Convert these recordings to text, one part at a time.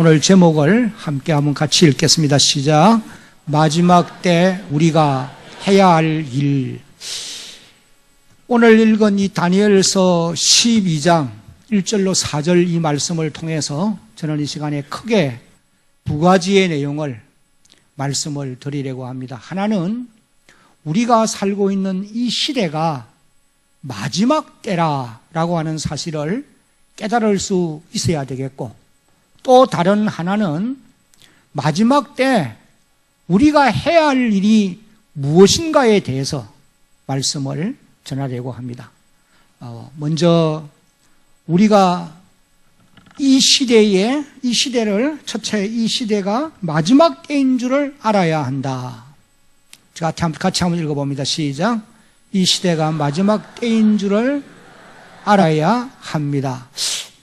오늘 제목을 함께 한번 같이 읽겠습니다. 시작. 마지막 때 우리가 해야 할 일. 오늘 읽은 이 다니엘서 12장 1절로 4절 이 말씀을 통해서 저는 이 시간에 크게 두 가지의 내용을 말씀을 드리려고 합니다. 하나는 우리가 살고 있는 이 시대가 마지막 때라라고 하는 사실을 깨달을 수 있어야 되겠고, 또 다른 하나는 마지막 때 우리가 해야 할 일이 무엇인가에 대해서 말씀을 전하려고 합니다. 먼저 우리가 이 시대를 첫째 이 시대가 마지막 때인 줄을 알아야 한다. 제가 같이 한번 읽어봅니다. 시작. 이 시대가 마지막 때인 줄을 알아야 합니다.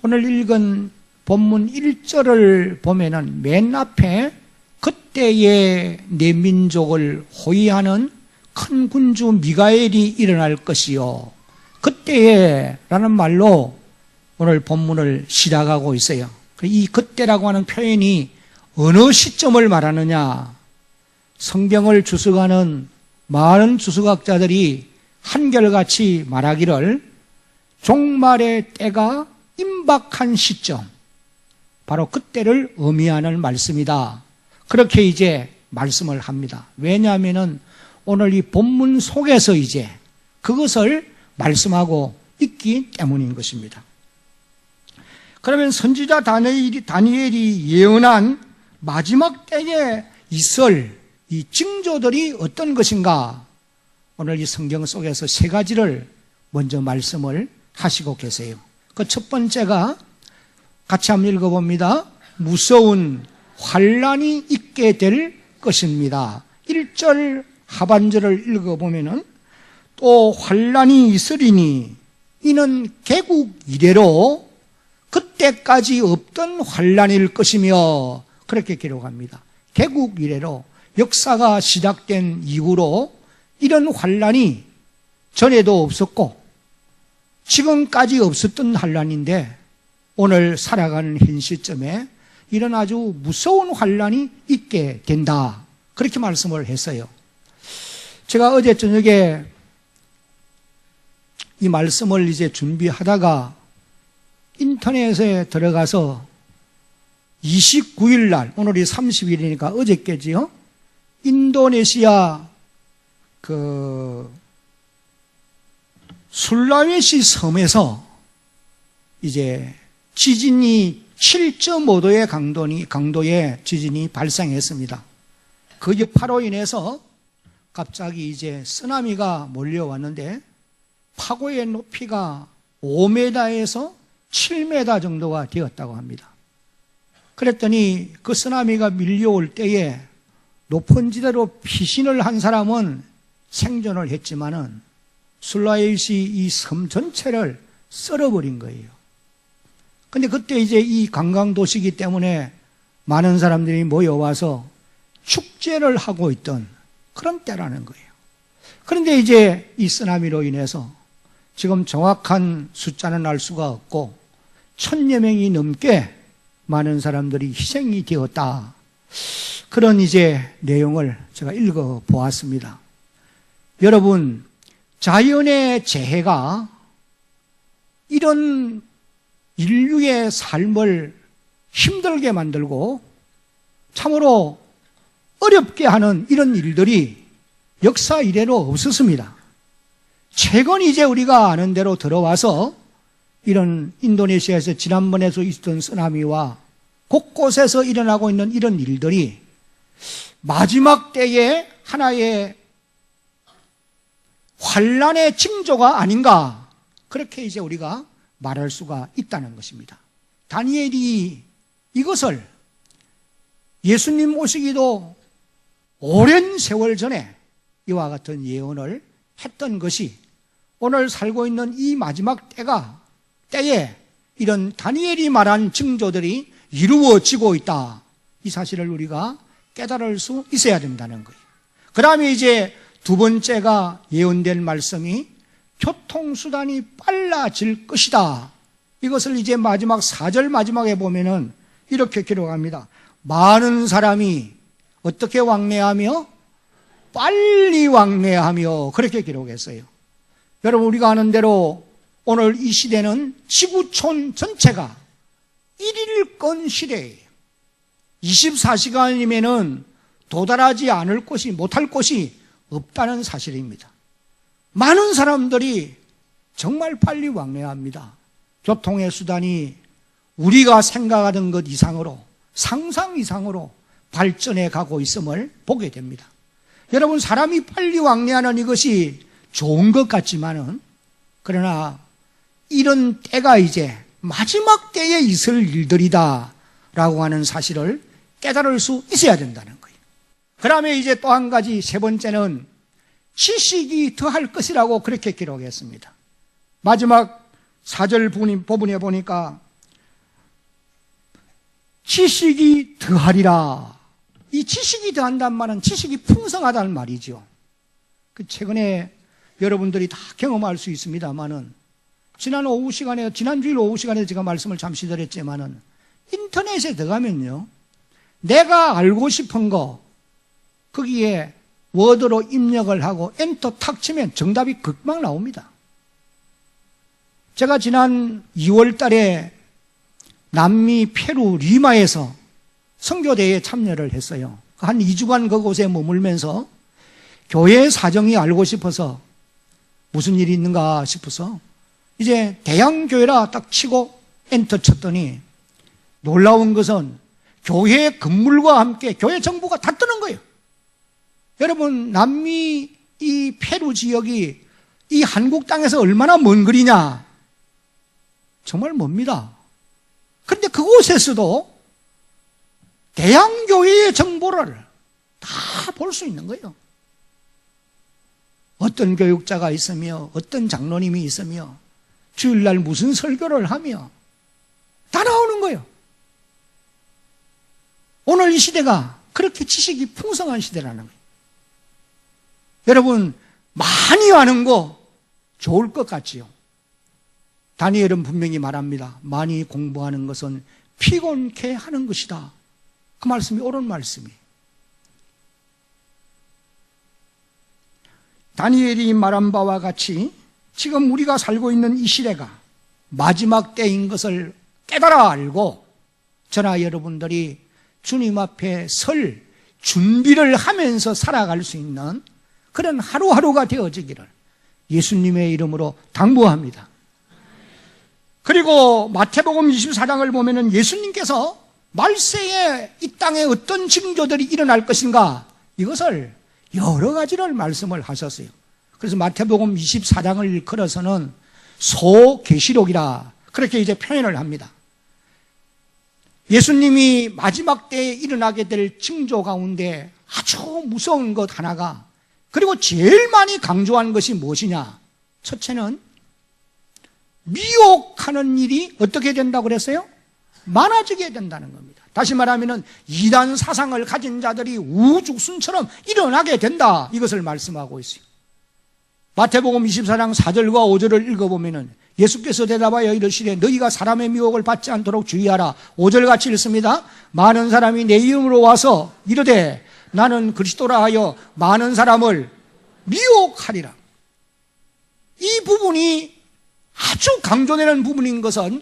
오늘 읽은 본문 1절을 보면은 맨 앞에 그때에 내 민족을 호위하는 큰 군주 미가엘이 일어날 것이요. 그때에 라는 말로 오늘 본문을 시작하고 있어요. 이 그때라고 하는 표현이 어느 시점을 말하느냐? 성경을 주석하는 많은 주석학자들이 한결같이 말하기를 종말의 때가 임박한 시점, 바로 그때를 의미하는 말씀이다. 그렇게 이제 말씀을 합니다. 왜냐하면은 오늘 이 본문 속에서 이제 그것을 말씀하고 있기 때문인 것입니다. 그러면 선지자 다니엘이 예언한 마지막 때에 있을 이 징조들이 어떤 것인가? 오늘 이 성경 속에서 세 가지를 먼저 말씀을 하시고 계세요. 그 첫 번째가 같이 한번 읽어봅니다. 무서운 환란이 있게 될 것입니다. 1절 하반절을 읽어보면은 또 환란이 있으리니 이는 개국 이래로 그때까지 없던 환란일 것이며, 그렇게 기록합니다. 개국 이래로, 역사가 시작된 이후로 이런 환란이 전에도 없었고 지금까지 없었던 환란인데 오늘 살아가는 현 시점에 이런 아주 무서운 환란이 있게 된다. 그렇게 말씀을 했어요. 제가 어제 저녁에 이 말씀을 이제 준비하다가 인터넷에 들어가서 29일 날, 오늘이 30일이니까 어저께지요. 인도네시아 술라웨시 섬에서 이제 지진이 7.5도의 강도의 지진이 발생했습니다. 그 여파로 인해서 갑자기 이제 쓰나미가 몰려왔는데 파고의 높이가 5m에서 7m 정도가 되었다고 합니다. 그랬더니 그 쓰나미가 밀려올 때에 높은 지대로 피신을 한 사람은 생존을 했지만은 술라웨시 이 섬 전체를 썰어버린 거예요. 근데 그때 이제 이 관광도시이기 때문에 많은 사람들이 모여와서 축제를 하고 있던 그런 때라는 거예요. 그런데 이제 이 쓰나미로 인해서 지금 정확한 숫자는 알 수가 없고 1000여 명이 넘게 많은 사람들이 희생이 되었다. 그런 이제 내용을 제가 읽어 보았습니다. 여러분, 자연의 재해가 이런 인류의 삶을 힘들게 만들고 참으로 어렵게 하는 이런 일들이 역사 이래로 없었습니다. 최근 이제 우리가 아는 대로 들어와서 이런 인도네시아에서 지난번에도 있었던 쓰나미와 곳곳에서 일어나고 있는 이런 일들이 마지막 때의 하나의 환란의 징조가 아닌가, 그렇게 이제 우리가 말할 수가 있다는 것입니다. 다니엘이 이것을 예수님 오시기도 오랜 세월 전에 이와 같은 예언을 했던 것이 오늘 살고 있는 이 마지막 때에 이런 다니엘이 말한 징조들이 이루어지고 있다. 이 사실을 우리가 깨달을 수 있어야 된다는 거예요. 그 다음에 이제 두 번째가 예언된 말씀이 교통수단이 빨라질 것이다. 이것을 이제 마지막 4절 마지막에 보면은 이렇게 기록합니다. 많은 사람이 어떻게 왕래하며 빨리 왕래하며 그렇게 기록했어요. 여러분, 우리가 아는 대로 오늘 이 시대는 지구촌 전체가 일일권 시대예요. 24시간이면은 도달하지 않을 곳이, 못할 곳이 없다는 사실입니다. 많은 사람들이 정말 빨리 왕래합니다. 교통의 수단이 우리가 생각하던 것 이상으로, 상상 이상으로 발전해 가고 있음을 보게 됩니다. 여러분, 사람이 빨리 왕래하는 이것이 좋은 것 같지만은, 그러나 이런 때가 이제 마지막 때에 있을 일들이다 라고 하는 사실을 깨달을 수 있어야 된다는 거예요. 그 다음에 이제 또 한 가지, 세 번째는 지식이 더할 것이라고 그렇게 기록했습니다. 마지막 4절 부분에 보니까 지식이 더하리라. 이 지식이 더한다는 말은 지식이 풍성하다는 말이죠. 최근에 여러분들이 다 경험할 수 있습니다만은, 지난주일 오후 시간에 제가 말씀을 잠시 드렸지만은, 인터넷에 들어가면요, 내가 알고 싶은 거, 거기에 워드로 입력을 하고 엔터 탁 치면 정답이 금방 나옵니다. 제가 지난 2월 달에 남미 페루 리마에서 선교대회에 참여를 했어요. 한 2주간 그곳에 머물면서 교회 사정이 알고 싶어서 무슨 일이 있는가 싶어서 이제 대형교회라 딱 치고 엔터 쳤더니 놀라운 것은 교회 건물과 함께 교회 정보가 다 뜨는 거예요. 여러분, 남미 이 페루 지역이 이 한국 땅에서 얼마나 먼 거리냐? 정말 멉니다. 그런데 그곳에서도 대형교회의 정보를 다 볼 수 있는 거예요. 어떤 교육자가 있으며 어떤 장로님이 있으며 주일날 무슨 설교를 하며 다 나오는 거예요. 오늘 이 시대가 그렇게 지식이 풍성한 시대라는 거예요. 여러분, 많이 아는 거 좋을 것 같지요. 다니엘은 분명히 말합니다. 많이 공부하는 것은 피곤케 하는 것이다. 그 말씀이 옳은 말씀이에요. 다니엘이 말한 바와 같이 지금 우리가 살고 있는 이 시대가 마지막 때인 것을 깨달아 알고 저나 여러분들이 주님 앞에 설 준비를 하면서 살아갈 수 있는 그런 하루하루가 되어지기를 예수님의 이름으로 당부합니다. 그리고 마태복음 24장을 보면은 예수님께서 말세에 이 땅에 어떤 징조들이 일어날 것인가, 이것을 여러 가지를 말씀을 하셨어요. 그래서 마태복음 24장을 일컬어서는 소계시록이라 그렇게 이제 표현을 합니다. 예수님이 마지막 때에 일어나게 될 징조 가운데 아주 무서운 것 하나가, 그리고 제일 많이 강조한 것이 무엇이냐? 첫째는 미혹하는 일이 어떻게 된다고 그랬어요? 많아지게 된다는 겁니다. 다시 말하면 이단 사상을 가진 자들이 우죽순처럼 일어나게 된다, 이것을 말씀하고 있어요. 마태복음 24장 4절과 5절을 읽어보면 예수께서 대답하여 이르시되 너희가 사람의 미혹을 받지 않도록 주의하라. 5절 같이 읽습니다. 많은 사람이 내 이름으로 와서 이르되 나는 그리스도라 하여 많은 사람을 미혹하리라. 이 부분이 아주 강조되는 부분인 것은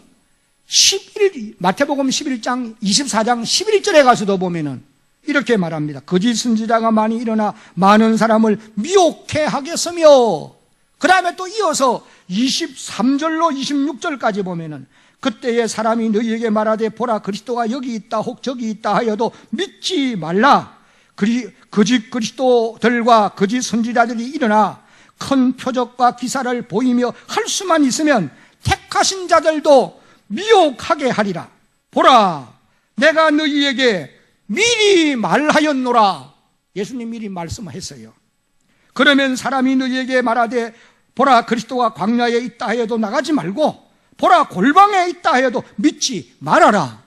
마태복음 11장 24장 11절에 가서도 보면은 이렇게 말합니다. 거짓 선지자가 많이 일어나 많은 사람을 미혹해 하겠으며, 그 다음에 또 이어서 23절로 26절까지 보면은 그때에 사람이 너희에게 말하되 보라 그리스도가 여기 있다 혹 저기 있다 하여도 믿지 말라. 거짓 그리스도들과 거짓 선지자들이 일어나 큰 표적과 기사를 보이며 할 수만 있으면 택하신 자들도 미혹하게 하리라. 보라 내가 너희에게 미리 말하였노라. 예수님 미리 말씀했어요. 그러면 사람이 너희에게 말하되 보라 그리스도가 광야에 있다 하여도 나가지 말고 보라 골방에 있다 하여도 믿지 말아라.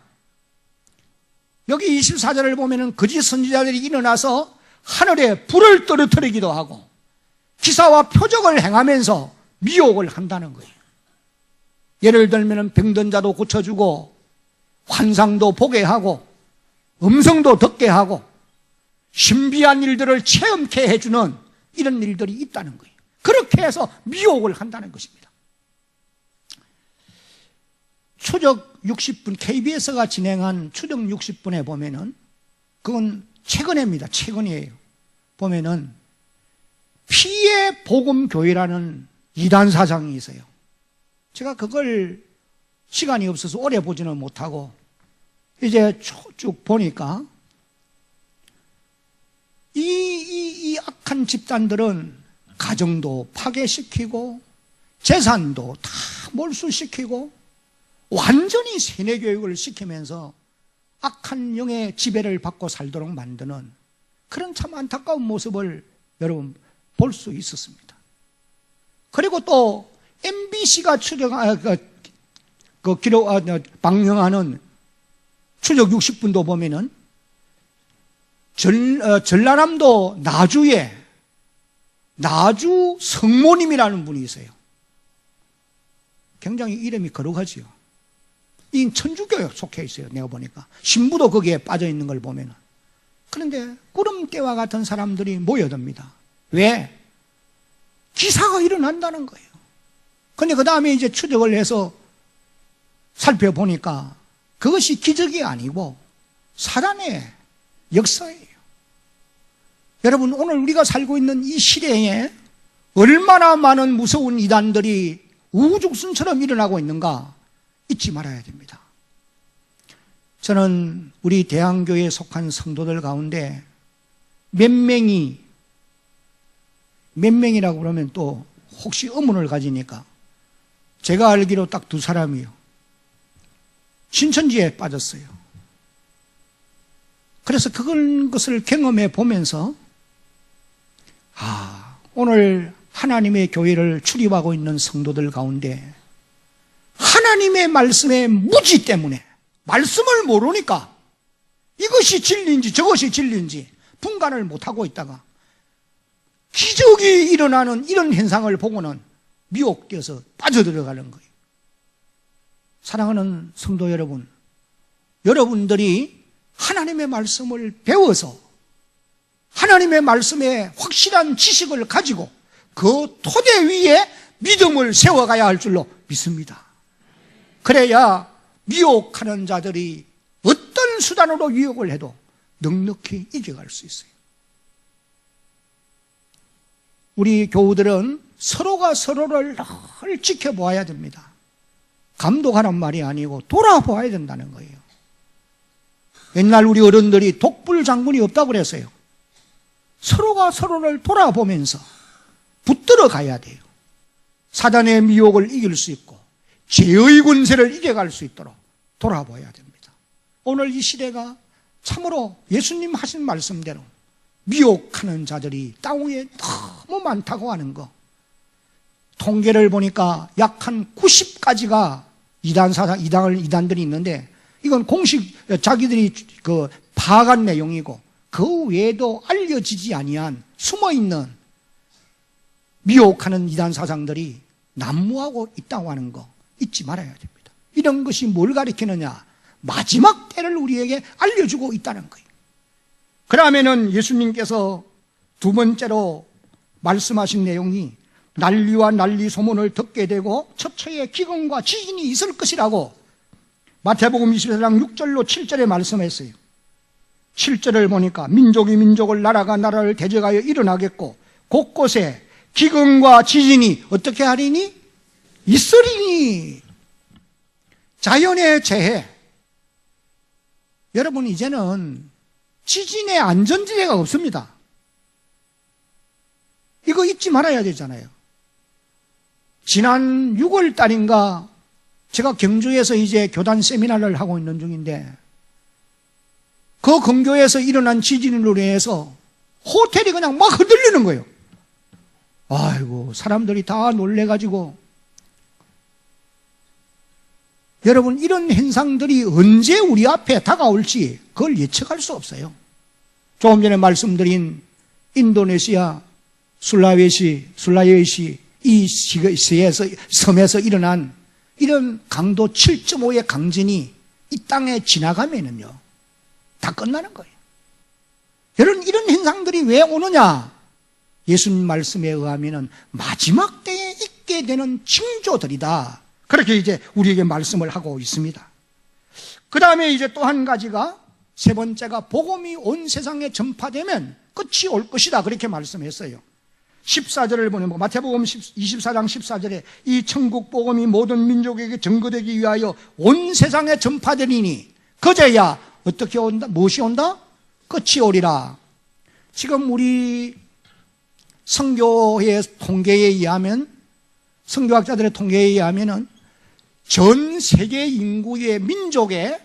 여기 24절을 보면은 거짓 선지자들이 일어나서 하늘에 불을 떨어뜨리기도 하고 기사와 표적을 행하면서 미혹을 한다는 거예요. 예를 들면 병든 자도 고쳐주고 환상도 보게 하고 음성도 듣게 하고 신비한 일들을 체험케 해주는 이런 일들이 있다는 거예요. 그렇게 해서 미혹을 한다는 것입니다. 추적 60분, KBS가 진행한 추적 60분에 보면은, 그건 최근입니다. 최근이에요. 보면은 피의 복음교회라는 이단 사장이 있어요. 제가 그걸 시간이 없어서 오래 보지는 못하고 이제 쭉 보니까 이 악한 집단들은 가정도 파괴시키고 재산도 다 몰수시키고 완전히 세뇌교육을 시키면서 악한 영의 지배를 받고 살도록 만드는 그런 참 안타까운 모습을 여러분 볼 수 있었습니다. 그리고 또 MBC가 방영하는 추적 60분도 보면은 전라남도 나주에 나주 성모님이라는 분이 있어요. 굉장히 이름이 거룩하지요. 이 천주교에 속해 있어요. 내가 보니까 신부도 거기에 빠져 있는 걸 보면은. 그런데 구름대와 같은 사람들이 모여듭니다. 왜? 기사가 일어난다는 거예요. 근데 그 다음에 이제 추적을 해서 살펴보니까 그것이 기적이 아니고 사단의 역사예요. 여러분, 오늘 우리가 살고 있는 이 시대에 얼마나 많은 무서운 이단들이 우후죽순처럼 일어나고 있는가 잊지 말아야 됩니다. 저는 우리 대한교회에 속한 성도들 가운데 몇 명이라고 그러면 또 혹시 의문을 가지니까 제가 알기로 딱 2사람이요. 신천지에 빠졌어요. 그래서 그것을 경험해 보면서 오늘 하나님의 교회를 출입하고 있는 성도들 가운데 하나님의 말씀의 무지 때문에 말씀을 모르니까 이것이 진리인지 저것이 진리인지 분간을 못하고 있다가 기적이 일어나는 이런 현상을 보고는 미혹되어서 빠져들어가는 거예요. 사랑하는 성도 여러분, 여러분들이 하나님의 말씀을 배워서 하나님의 말씀에 확실한 지식을 가지고 그 토대 위에 믿음을 세워가야 할 줄로 믿습니다. 그래야 미혹하는 자들이 어떤 수단으로 유혹을 해도 넉넉히 이겨갈 수 있어요. 우리 교우들은 서로가 서로를 늘 지켜보아야 됩니다. 감독하는 말이 아니고 돌아보아야 된다는 거예요. 옛날 우리 어른들이 독불 장군이 없다고 그랬어요. 서로가 서로를 돌아보면서 붙들어 가야 돼요. 사단의 미혹을 이길 수 있고 죄의 권세를 이겨갈 수 있도록 돌아봐야 됩니다. 오늘 이 시대가 참으로 예수님 하신 말씀대로 미혹하는 자들이 땅위에 너무 많다고 하는 거. 통계를 보니까 약 한 90가지가 이단들이 있는데 이건 공식 자기들이 파악한 내용이고 그 외에도 알려지지 아니한 숨어있는 미혹하는 이단 사상들이 난무하고 있다고 하는 거 잊지 말아야 됩니다. 이런 것이 뭘 가리키느냐? 마지막 때를 우리에게 알려주고 있다는 거예요. 그러면은 예수님께서 2번째로 말씀하신 내용이 난리와 난리 소문을 듣게 되고 처처에 기근과 지진이 있을 것이라고 마태복음 24장 6절로 7절에 말씀했어요. 7절을 보니까 민족이 민족을 나라가 나라를 대적하여 일어나겠고 곳곳에 기근과 지진이 어떻게 하리니? 있으리니. 자연의 재해. 여러분, 이제는 지진의 안전지대가 없습니다. 이거 잊지 말아야 되잖아요. 지난 6월 달인가 제가 경주에서 이제 교단 세미나를 하고 있는 중인데 그 근교에서 일어난 지진으로 인해서 호텔이 그냥 막 흔들리는 거예요. 아이고, 사람들이 다 놀래가지고. 여러분, 이런 현상들이 언제 우리 앞에 다가올지 그걸 예측할 수 없어요. 조금 전에 말씀드린 인도네시아 술라웨시 이 섬에서 일어난 이런 강도 7.5의 강진이 이 땅에 지나가면은요, 다 끝나는 거예요. 여러분, 이런 현상들이 왜 오느냐? 예수님 말씀에 의하면은 마지막 때에 있게 되는 징조들이다. 그렇게 이제 우리에게 말씀을 하고 있습니다. 그 다음에 이제 또 한 가지가, 세 번째가 복음이 온 세상에 전파되면 끝이 올 것이다. 그렇게 말씀했어요. 14절을 보면 마태복음 24장 14절에 이 천국 복음이 모든 민족에게 전거되기 위하여 온 세상에 전파되리니 그제야 어떻게 온다? 무엇이 온다? 끝이 오리라. 지금 우리 선교의 통계에 의하면, 선교학자들의 통계에 의하면은 전 세계 인구의 민족의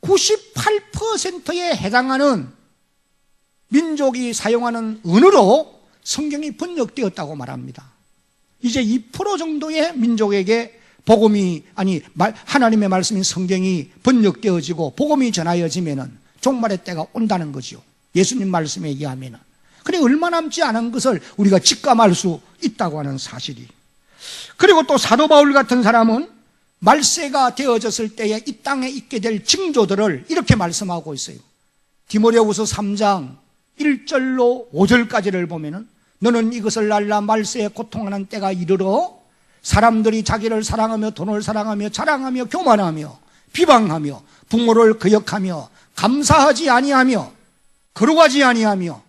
98%에 해당하는 민족이 사용하는 언어로 성경이 번역되었다고 말합니다. 이제 2% 정도의 민족에게 복음이, 하나님의 말씀인 성경이 번역되어지고 복음이 전하여지면은 종말의 때가 온다는 거죠. 예수님 말씀에 의하면은. 그래, 얼마 남지 않은 것을 우리가 직감할 수 있다고 하는 사실이. 그리고 또 사도 바울 같은 사람은 말세가 되어졌을 때에 이 땅에 있게 될 징조들을 이렇게 말씀하고 있어요. 디모데후서 3장 1절로 5절까지를 보면은 너는 이것을 알라. 말세에 고통하는 때가 이르러 사람들이 자기를 사랑하며 돈을 사랑하며 자랑하며 교만하며 비방하며 부모를 거역하며 감사하지 아니하며 거룩하지 아니하며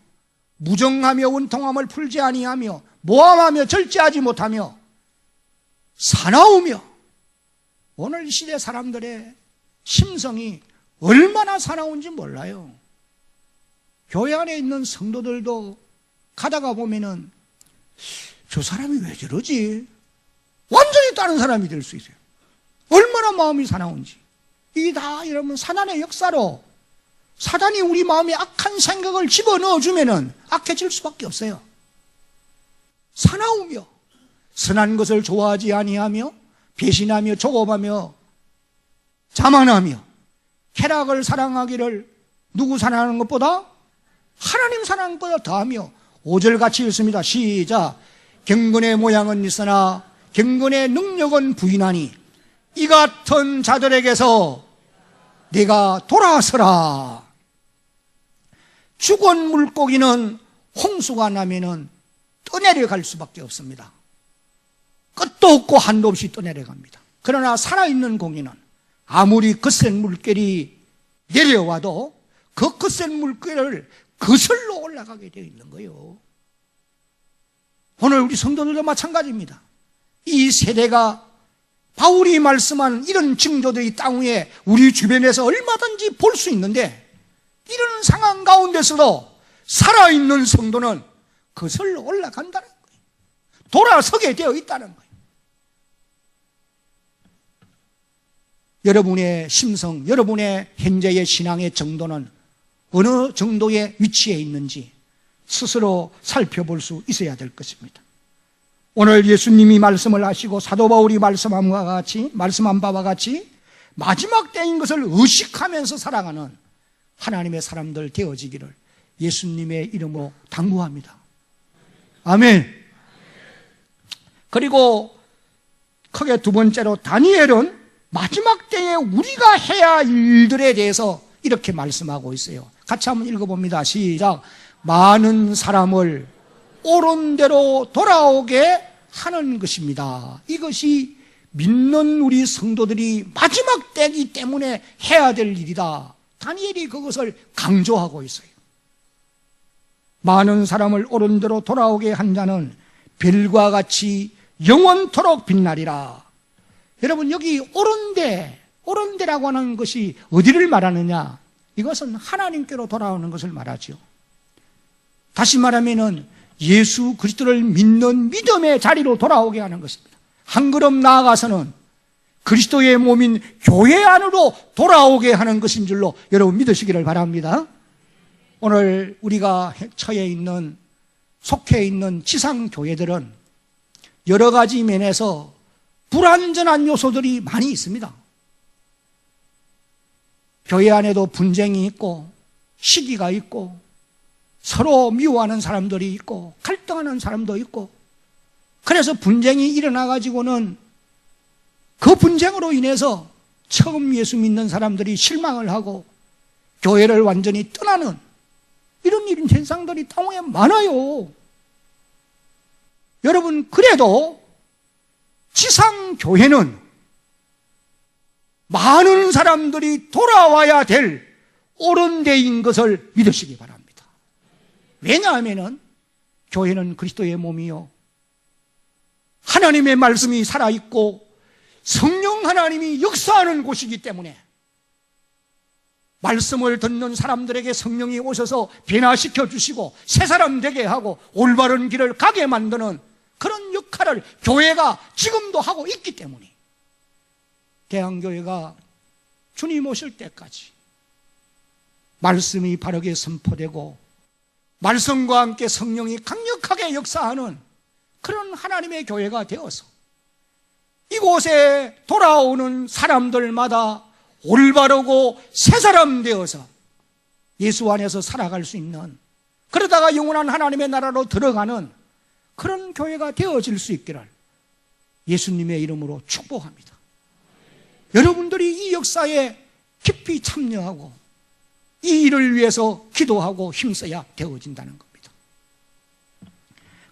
무정하며 원통함을 풀지 아니하며 모함하며 절제하지 못하며 사나우며. 오늘 이 시대 사람들의 심성이 얼마나 사나운지 몰라요. 교회 안에 있는 성도들도 가다가 보면은 저 사람이 왜 저러지? 완전히 다른 사람이 될 수 있어요. 얼마나 마음이 사나운지. 이게 다 여러분 사단의 역사로, 사단이 우리 마음에 악한 생각을 집어넣어주면은 악해질 수밖에 없어요. 사나우며 선한 것을 좋아하지 아니하며 배신하며 조급하며 자만하며 쾌락을 사랑하기를 누구 사랑하는 것보다 하나님 사랑하는 것보다 더하며. 5절 같이 읽습니다. 시작. 경건의 모양은 있으나 경건의 능력은 부인하니 이 같은 자들에게서 내가 돌아서라. 죽은 물고기는 홍수가 나면은 떠내려갈 수밖에 없습니다. 끝도 없고 한도 없이 떠내려갑니다. 그러나 살아있는 고기는 아무리 거센 물결이 내려와도 그 거센 물결을 거슬러 올라가게 되어 있는 거예요. 오늘 우리 성도들도 마찬가지입니다. 이 세대가 바울이 말씀한 이런 징조들이 땅 위에 우리 주변에서 얼마든지 볼 수 있는데, 이런 상황 가운데서도 살아있는 성도는 거슬러 올라간다는 거예요. 돌아서게 되어 있다는 거예요. 여러분의 심성, 여러분의 현재의 신앙의 정도는 어느 정도의 위치에 있는지 스스로 살펴볼 수 있어야 될 것입니다. 오늘 예수님이 말씀을 하시고 사도 바울이 말씀한 바와 같이 마지막 때인 것을 의식하면서 살아가는 하나님의 사람들 되어지기를 예수님의 이름으로 당부합니다. 아멘. 그리고 크게 두 번째로 다니엘은 마지막 때에 우리가 해야 할 일들에 대해서 이렇게 말씀하고 있어요. 같이 한번 읽어봅니다. 시작. 많은 사람을 옳은 대로 돌아오게 하는 것입니다. 이것이 믿는 우리 성도들이 마지막 때이기 때문에 해야 될 일이다. 다니엘이 그것을 강조하고 있어요. 많은 사람을 옳은 대로 돌아오게 한 자는 별과 같이 영원토록 빛나리라. 여러분, 여기 옳은데라고 하는 것이 어디를 말하느냐? 이것은 하나님께로 돌아오는 것을 말하죠. 다시 말하면은 예수 그리스도를 믿는 믿음의 자리로 돌아오게 하는 것입니다. 한 걸음 나아가서는 그리스도의 몸인 교회 안으로 돌아오게 하는 것인 줄로 여러분 믿으시기를 바랍니다. 오늘 우리가 속해 있는 지상교회들은 여러 가지 면에서 불완전한 요소들이 많이 있습니다. 교회 안에도 분쟁이 있고 시기가 있고 서로 미워하는 사람들이 있고 갈등하는 사람도 있고, 그래서 분쟁이 일어나 가지고는 그 분쟁으로 인해서 처음 예수 믿는 사람들이 실망을 하고 교회를 완전히 떠나는 이런 현상들이 땅에 많아요. 여러분, 그래도 지상교회는 많은 사람들이 돌아와야 될 옳은 데인 것을 믿으시기 바랍니다. 왜냐하면 교회는 그리스도의 몸이요, 하나님의 말씀이 살아있고 성령 하나님이 역사하는 곳이기 때문에 말씀을 듣는 사람들에게 성령이 오셔서 변화시켜 주시고 새 사람 되게 하고 올바른 길을 가게 만드는 그런 역할을 교회가 지금도 하고 있기 때문에 대한교회가 주님 오실 때까지 말씀이 바르게 선포되고 말씀과 함께 성령이 강력하게 역사하는 그런 하나님의 교회가 되어서 이곳에 돌아오는 사람들마다 올바르고 새 사람 되어서 예수 안에서 살아갈 수 있는, 그러다가 영원한 하나님의 나라로 들어가는 그런 교회가 되어질 수 있기를 예수님의 이름으로 축복합니다. 여러분들이 이 역사에 깊이 참여하고 이 일을 위해서 기도하고 힘써야 되어진다는 겁니다.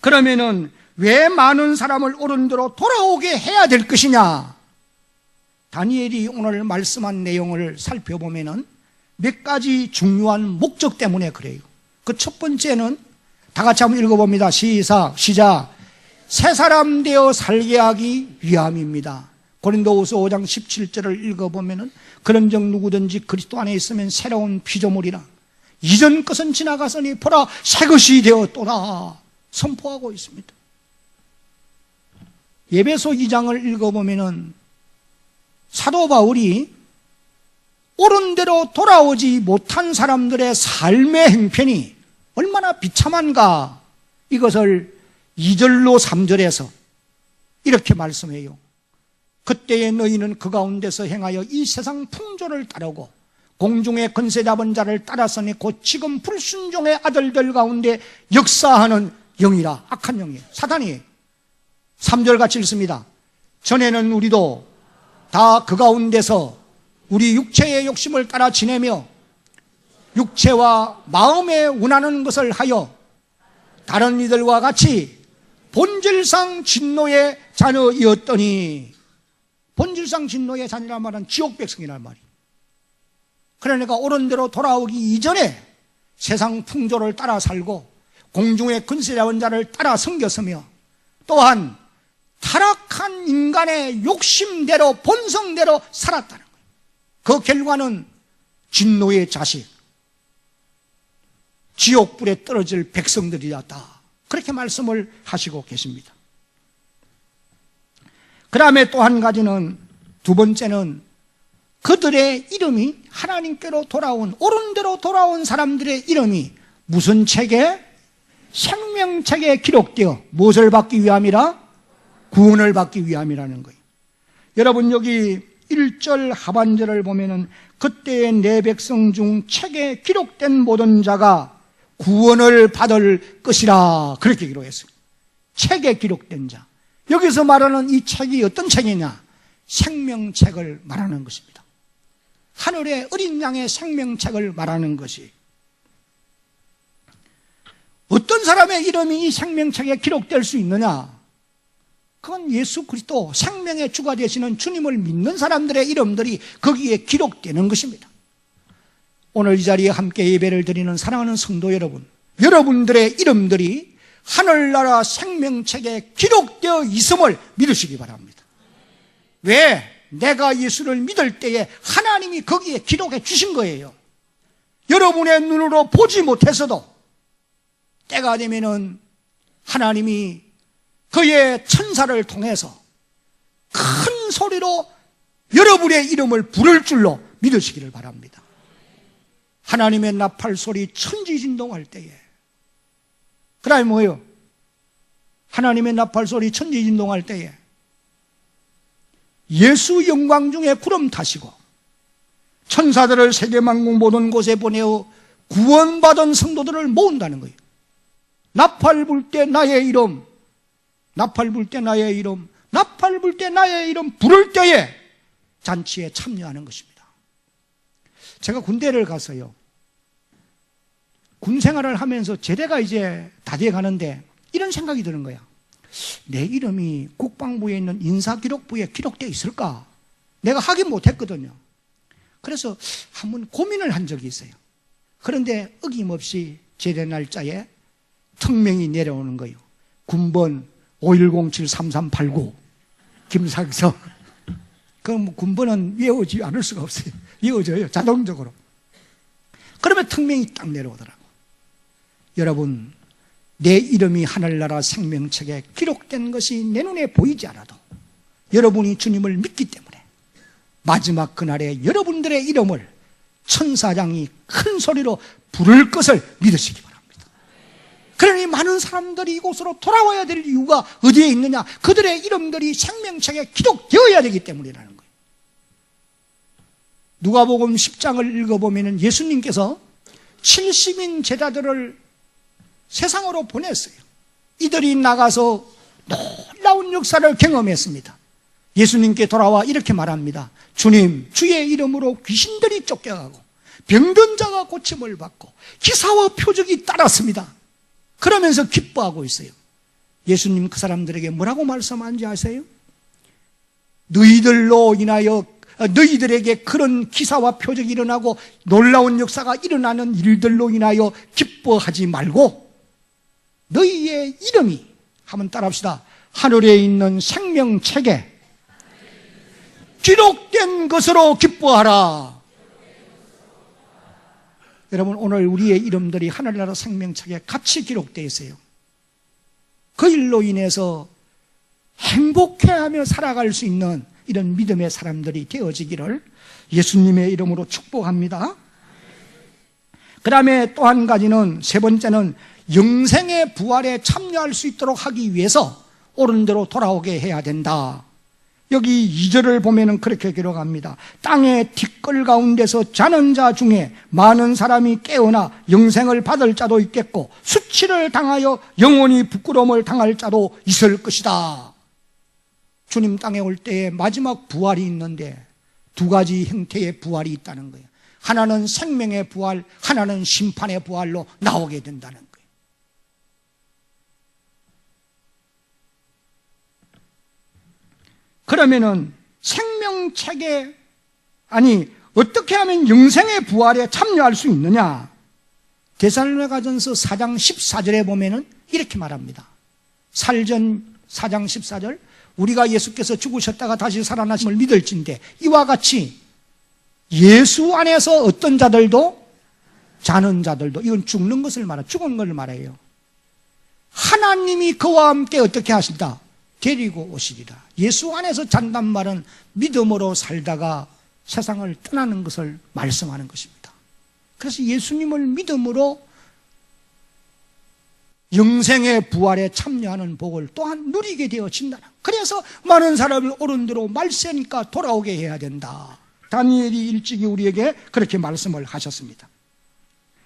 그러면은 왜 많은 사람을 옳은 대로 돌아오게 해야 될 것이냐? 다니엘이 오늘 말씀한 내용을 살펴보면은 몇 가지 중요한 목적 때문에 그래요. 그 첫 번째는 다 같이 한번 읽어봅니다. 시작. 새 사람 되어 살게 하기 위함입니다. 고린도후서 5장 17절을 읽어보면은 그런즉 누구든지 그리스도 안에 있으면 새로운 피조물이라, 이전 것은 지나갔으니 보라 새 것이 되었도다 선포하고 있습니다. 에베소 2장을 읽어보면은 사도 바울이 옳은 대로 돌아오지 못한 사람들의 삶의 행편이 얼마나 비참한가, 이것을 2절로 3절에서 이렇게 말씀해요. 그때에 너희는 그 가운데서 행하여 이 세상 풍조를 따르고 공중의 권세 잡은 자를 따라서니 곧 지금 불순종의 아들들 가운데 역사하는 영이라. 악한 영이에요. 사단이에요. 3절 같이 읽습니다. 전에는 우리도 다 그 가운데서 우리 육체의 욕심을 따라 지내며 육체와 마음에 원하는 것을 하여 다른 이들과 같이 본질상 진노의 자녀이었더니, 본질상 진노의 자녀란 말은 지옥 백성이란 말이에요. 그러니까 옳은 대로 돌아오기 이전에 세상 풍조를 따라 살고 공중의 권세 잡은 자를 따라 섬겼으며, 또한 타락한 인간의 욕심대로 본성대로 살았다는 거예요. 그 결과는 진노의 자식, 지옥불에 떨어질 백성들이었다, 그렇게 말씀을 하시고 계십니다. 그 다음에 또 한 가지는, 두 번째는 그들의 이름이 하나님께로 돌아온, 옳은 대로 돌아온 사람들의 이름이 무슨 책에? 생명책에 기록되어 무엇을 받기 위함이라? 구원을 받기 위함이라는 거예요. 여러분, 여기 1절 하반절을 보면은 그때의 내 백성 중 책에 기록된 모든 자가 구원을 받을 것이라, 그렇게 기록했어요. 책에 기록된 자. 여기서 말하는 이 책이 어떤 책이냐? 생명책을 말하는 것입니다. 하늘의 어린 양의 생명책을 말하는 것이, 어떤 사람의 이름이 이 생명책에 기록될 수 있느냐? 그건 예수 그리스도, 생명의 주가 되시는 주님을 믿는 사람들의 이름들이 거기에 기록되는 것입니다. 오늘 이 자리에 함께 예배를 드리는 사랑하는 성도 여러분, 여러분들의 이름들이 하늘나라 생명책에 기록되어 있음을 믿으시기 바랍니다. 왜? 내가 예수를 믿을 때에 하나님이 거기에 기록해 주신 거예요. 여러분의 눈으로 보지 못해서도 때가 되면은 하나님이 그의 천사를 통해서 큰 소리로 여러분의 이름을 부를 줄로 믿으시기를 바랍니다. 하나님의 나팔 소리 천지진동할 때에, 그 다음에 뭐예요? 하나님의 나팔 소리 천지진동할 때에 예수 영광 중에 구름 타시고 천사들을 세계만국 모든 곳에 보내어 구원받은 성도들을 모은다는 거예요. 나팔 불 때 나의 이름, 나팔 불 때 나의 이름, 나팔 불 때 나의 이름 부를 때에 잔치에 참여하는 것입니다. 제가 군대를 가서요, 군 생활을 하면서 제대가 이제 다 돼 가는데 이런 생각이 드는 거야. 내 이름이 국방부에 있는 인사기록부에 기록되어 있을까? 내가 확인 못했거든요. 그래서 한번 고민을 한 적이 있어요. 그런데 어김없이 제대 날짜에 특명이 내려오는 거예요. 군번 51073389 김상석. 그럼 군번은 외우지 않을 수가 없어요. 외워져요, 자동적으로. 그러면 특명이 딱 내려오더라고. 여러분, 내 이름이 하늘나라 생명책에 기록된 것이 내 눈에 보이지 않아도 여러분이 주님을 믿기 때문에 마지막 그날에 여러분들의 이름을 천사장이 큰 소리로 부를 것을 믿으시기 바랍니다. 그러니 많은 사람들이 이곳으로 돌아와야 될 이유가 어디에 있느냐? 그들의 이름들이 생명책에 기록되어야 되기 때문이라는 거예요. 누가복음 10장을 읽어보면 예수님께서 70인 제자들을 세상으로 보냈어요. 이들이 나가서 놀라운 역사를 경험했습니다. 예수님께 돌아와 이렇게 말합니다. 주님, 주의 이름으로 귀신들이 쫓겨가고 병든 자가 고침을 받고 기사와 표적이 따랐습니다. 그러면서 기뻐하고 있어요. 예수님 그 사람들에게 뭐라고 말씀하는지 아세요? 너희들로 인하여 너희들에게 그런 기사와 표적이 일어나고 놀라운 역사가 일어나는 일들로 인하여 기뻐하지 말고 너희의 이름이, 한번 따라합시다, 하늘에 있는 생명책에 기록된 것으로 기뻐하라. 여러분, 오늘 우리의 이름들이 하늘나라 생명책에 같이 기록되어 있어요. 그 일로 인해서 행복해하며 살아갈 수 있는 이런 믿음의 사람들이 되어지기를 예수님의 이름으로 축복합니다. 그 다음에 또 한 가지는, 세 번째는 영생의 부활에 참여할 수 있도록 하기 위해서 옳은 대로 돌아오게 해야 된다. 여기 2절을 보면은 그렇게 기록합니다. 땅의 티끌 가운데서 자는 자 중에 많은 사람이 깨어나 영생을 받을 자도 있겠고 수치를 당하여 영원히 부끄러움을 당할 자도 있을 것이다. 주님 땅에 올 때에 마지막 부활이 있는데 두 가지 형태의 부활이 있다는 거예요. 하나는 생명의 부활, 하나는 심판의 부활로 나오게 된다는 거예요. 그러면은 생명책에, 어떻게 하면 영생의 부활에 참여할 수 있느냐? 데살로니가전서 4장 14절에 보면은 이렇게 말합니다. 살전 4장 14절, 우리가 예수께서 죽으셨다가 다시 살아나심을 믿을진대 이와 같이 예수 안에서 어떤 자들도, 자는 자들도, 이건 죽는 것을 말해요. 죽은 것을 말해요. 하나님이 그와 함께 어떻게 하신다? 데리고 오시리라. 예수 안에서 잔단 말은 믿음으로 살다가 세상을 떠나는 것을 말씀하는 것입니다. 그래서 예수님을 믿음으로 영생의 부활에 참여하는 복을 또한 누리게 되어진다. 그래서 많은 사람을 옳은 대로 말세니까 돌아오게 해야 된다. 다니엘이 일찍이 우리에게 그렇게 말씀을 하셨습니다.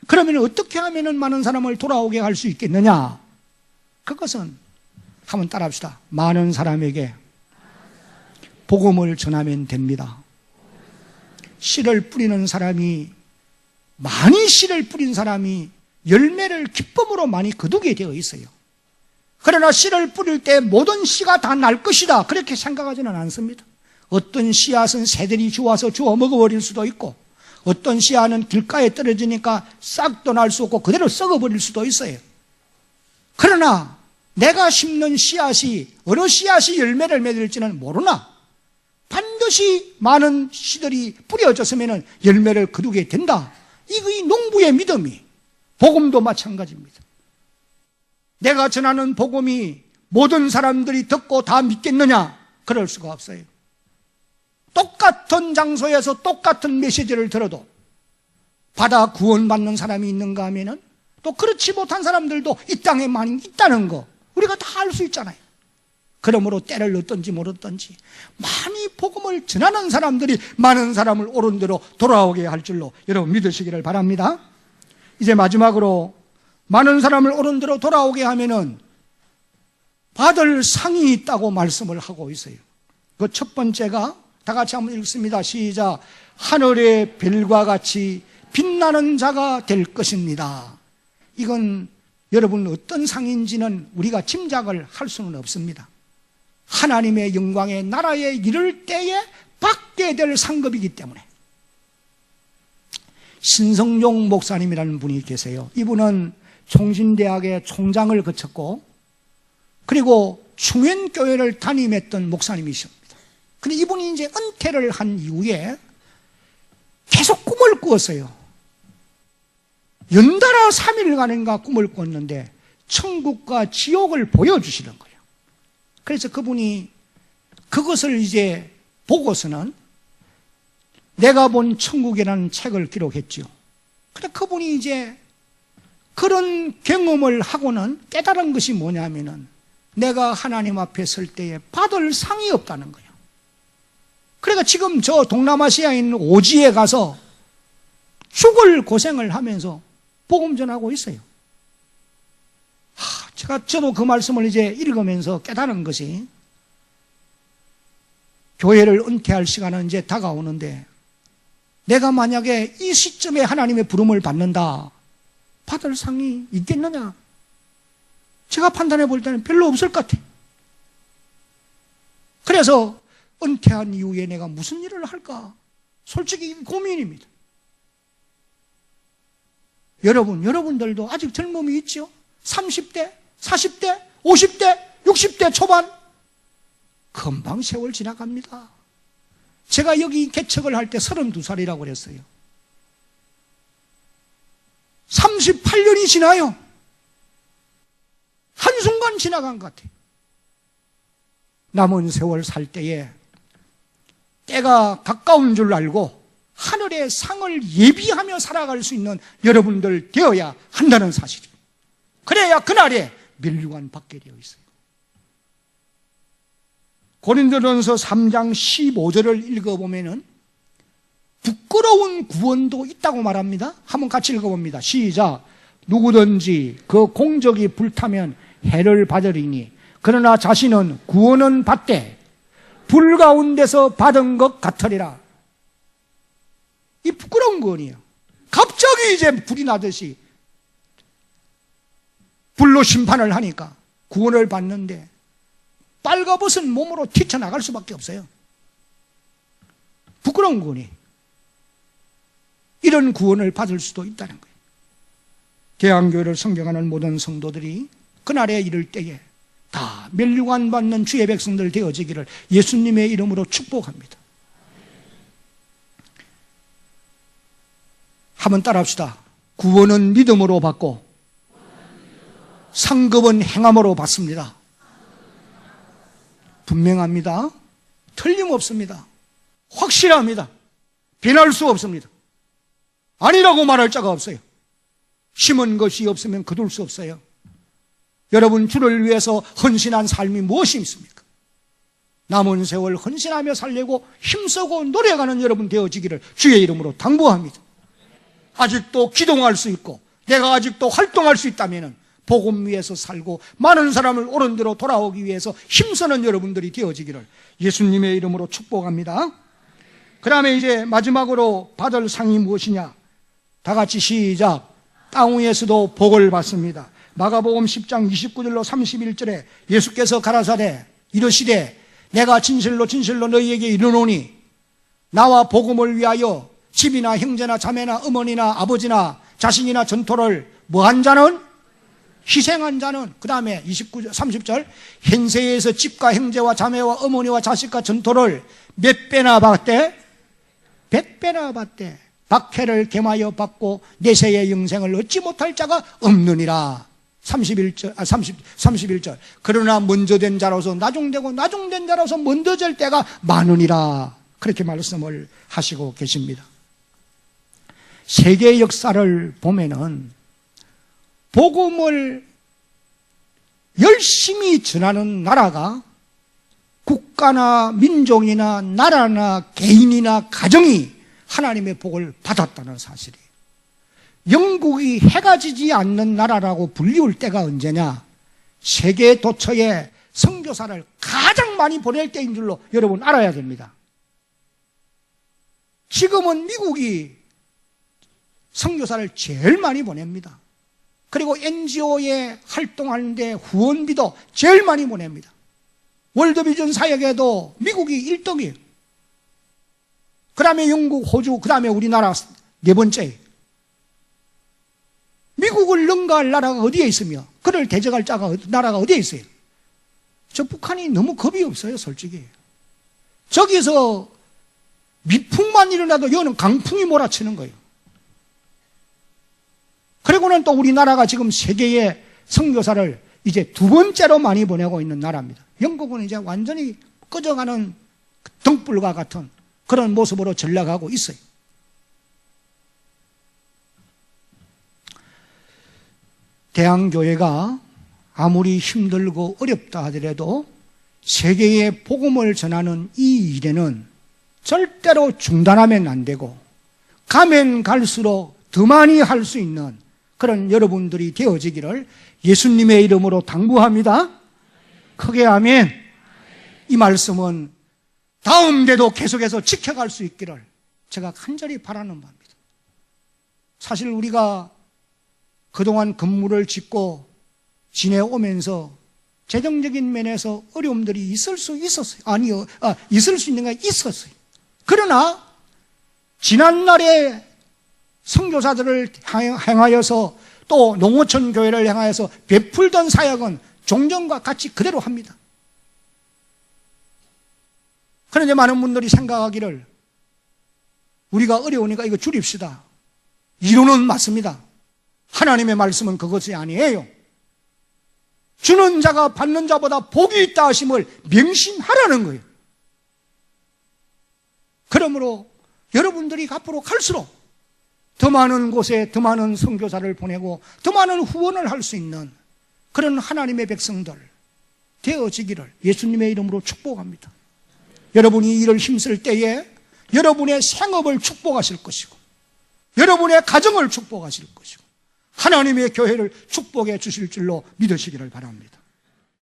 그러면 어떻게 하면 많은 사람을 돌아오게 할 수 있겠느냐? 그것은 한번 따라합시다. 많은 사람에게 복음을 전하면 됩니다. 씨를 뿌리는 사람이, 많이 씨를 뿌린 사람이 열매를 기쁨으로 많이 거두게 되어 있어요. 그러나 씨를 뿌릴 때 모든 씨가 다 날 것이다, 그렇게 생각하지는 않습니다. 어떤 씨앗은 새들이 주워서 주워 먹어버릴 수도 있고, 어떤 씨앗은 길가에 떨어지니까 싹도 날 수 없고 그대로 썩어버릴 수도 있어요. 그러나 내가 심는 씨앗이 어느 씨앗이 열매를 맺을지는 모르나 반드시 많은 씨들이 뿌려졌으면 열매를 거두게 된다. 이 농부의 믿음이, 복음도 마찬가지입니다. 내가 전하는 복음이 모든 사람들이 듣고 다 믿겠느냐? 그럴 수가 없어요. 똑같은 장소에서 똑같은 메시지를 들어도 받아 구원받는 사람이 있는가 하면은 또 그렇지 못한 사람들도 이 땅에 많이 있다는 거 우리가 다 알 수 있잖아요. 그러므로 때를 얻든지 모르든지 많이 복음을 전하는 사람들이 많은 사람을 옳은 대로 돌아오게 할 줄로 여러분 믿으시기를 바랍니다. 이제 마지막으로 많은 사람을 옳은 대로 돌아오게 하면은 받을 상이 있다고 말씀을 하고 있어요. 그 첫 번째가 다 같이 한번 읽습니다. 시작. 하늘의 별과 같이 빛나는 자가 될 것입니다. 이건 여러분 어떤 상인지는 우리가 짐작을 할 수는 없습니다. 하나님의 영광의 나라에 이를 때에 받게 될 상급이기 때문에. 신성종 목사님이라는 분이 계세요. 이분은 총신대학의 총장을 거쳤고 그리고 충현교회를 담임했던 목사님이십니다. 근데 이분이 이제 은퇴를 한 이후에 계속 꿈을 꾸었어요. 연달아 3일간인가 꿈을 꿨는데 천국과 지옥을 보여주시는 거예요. 그래서 그분이 그것을 이제 보고서는 내가 본 천국이라는 책을 기록했죠. 근데 그분이 이제 그런 경험을 하고는 깨달은 것이 뭐냐면은 내가 하나님 앞에 설 때에 받을 상이 없다는 거예요. 그러니까 지금 저 동남아시아에 있는 오지에 가서 죽을 고생을 하면서 복음 전하고 있어요. 저도 그 말씀을 이제 읽으면서 깨달은 것이 교회를 은퇴할 시간은 이제 다가오는데 내가 만약에 이 시점에 하나님의 부름을 받는다, 받을 상이 있겠느냐? 제가 판단해 볼 때는 별로 없을 것 같아요. 그래서 은퇴한 이후에 내가 무슨 일을 할까? 솔직히 고민입니다. 여러분들도 아직 젊음이 있죠? 30대, 40대, 50대, 60대 초반 금방 세월 지나갑니다. 제가 여기 개척을 할 때 32살이라고 그랬어요. 38년이 지나요. 한순간 지나간 것 같아요. 남은 세월 살 때에 때가 가까운 줄 알고 하늘의 상을 예비하며 살아갈 수 있는 여러분들 되어야 한다는 사실입니다. 그래야 그날에 멸류관 받게 되어 있어요. 고린도전서 3장 15절을 읽어보면은 부끄러운 구원도 있다고 말합니다. 한번 같이 읽어봅니다. 시작. 누구든지 그 공적이 불타면 해를 받으리니 그러나 자신은 구원은 받되 불 가운데서 받은 것 같으리라. 이 부끄러운 구원이에요. 갑자기 이제 불이 나듯이 불로 심판을 하니까 구원을 받는데 빨가벗은 몸으로 튀쳐나갈 수밖에 없어요. 부끄러운 구원이. 이런 구원을 받을 수도 있다는 거예요. 대한교회를 성경하는 모든 성도들이 그날에 이를 때에 다 멸류관 받는 주의 백성들 되어지기를 예수님의 이름으로 축복합니다. 한번 따라합시다. 구원은 믿음으로 받고 상급은 행함으로 받습니다. 분명합니다. 틀림없습니다. 확실합니다. 변할 수 없습니다. 아니라고 말할 자가 없어요. 심은 것이 없으면 거둘 수 없어요. 여러분, 주를 위해서 헌신한 삶이 무엇이 있습니까? 남은 세월 헌신하며 살려고 힘쓰고 노력하는 여러분 되어지기를 주의 이름으로 당부합니다. 아직도 기동할 수 있고 내가 아직도 활동할 수 있다면 복음 위에서 살고 많은 사람을 옳은 대로 돌아오기 위해서 힘쓰는 여러분들이 되어지기를 예수님의 이름으로 축복합니다. 그 다음에 이제 마지막으로 받을 상이 무엇이냐? 다 같이 시작. 땅 위에서도 복을 받습니다. 마가복음 10장 29절로 31절에 예수께서 가라사대 이르시되 내가 진실로 진실로 너희에게 이르노니 나와 복음을 위하여 집이나 형제나 자매나 어머니나 아버지나 자신이나 전토를 뭐한 자는? 희생한 자는, 그 다음에 29절, 30절, 현세에서 집과 형제와 자매와 어머니와 자식과 전토를 몇 배나 받대? 100배나 받대. 박해를 겸하여 받고 내세의 영생을 얻지 못할 자가 없느니라. 31절. 그러나 먼저 된 자로서 나중되고 나중된 자로서 먼저 될 때가 많으니라. 그렇게 말씀을 하시고 계십니다. 세계 역사를 보면은 복음을 열심히 전하는 나라가 국가나 민족이나 나라나 개인이나 가정이 하나님의 복을 받았다는 사실이에요. 영국이 해가 지지 않는 나라라고 불리울 때가 언제냐? 세계 도처에 선교사를 가장 많이 보낼 때인 줄로 여러분 알아야 됩니다. 지금은 미국이 선교사를 제일 많이 보냅니다. 그리고 NGO에 활동하는데 후원비도 제일 많이 보냅니다. 월드비전 사역에도 미국이 1등이에요. 그 다음에 영국, 호주, 그 다음에 우리나라 네 번째. 미국을 능가할 나라가 어디에 있으며 그를 대적할 나라가 어디에 있어요? 저 북한이 너무 겁이 없어요, 솔직히. 저기서 미풍만 일어나도 여기는 강풍이 몰아치는 거예요. 그리고는 또 우리나라가 지금 세계에 선교사를 이제 두 번째로 많이 보내고 있는 나라입니다. 영국은 이제 완전히 꺼져가는 등불과 같은 그런 모습으로 전락하고 있어요. 대한교회가 아무리 힘들고 어렵다 하더라도 세계에 복음을 전하는 이 일에는 절대로 중단하면 안 되고 가면 갈수록 더 많이 할 수 있는 그런 여러분들이 되어지기를 예수님의 이름으로 당부합니다. 크게 아멘. 이 말씀은 다음 때도 계속해서 지켜갈 수 있기를 제가 간절히 바라는 바입니다. 사실 우리가 그동안 건물을 짓고 지내오면서 재정적인 면에서 어려움들이 있을 수 있었어요. 있을 수 있는 게 있었어요. 그러나 지난날에 선교사들을 향하여서 또 농어촌 교회를 향하여서 베풀던 사역은 종전과 같이 그대로 합니다. 그런데 많은 분들이 생각하기를 우리가 어려우니까 이거 줄입시다. 이론은 맞습니다. 하나님의 말씀은 그것이 아니에요. 주는 자가 받는 자보다 복이 있다 하심을 명심하라는 거예요. 그러므로 여러분들이 앞으로 갈수록 더 많은 곳에 더 많은 선교사를 보내고 더 많은 후원을 할 수 있는 그런 하나님의 백성들 되어지기를 예수님의 이름으로 축복합니다. 여러분이 이를 힘쓸 때에 여러분의 생업을 축복하실 것이고 여러분의 가정을 축복하실 것이고 하나님의 교회를 축복해 주실 줄로 믿으시기를 바랍니다.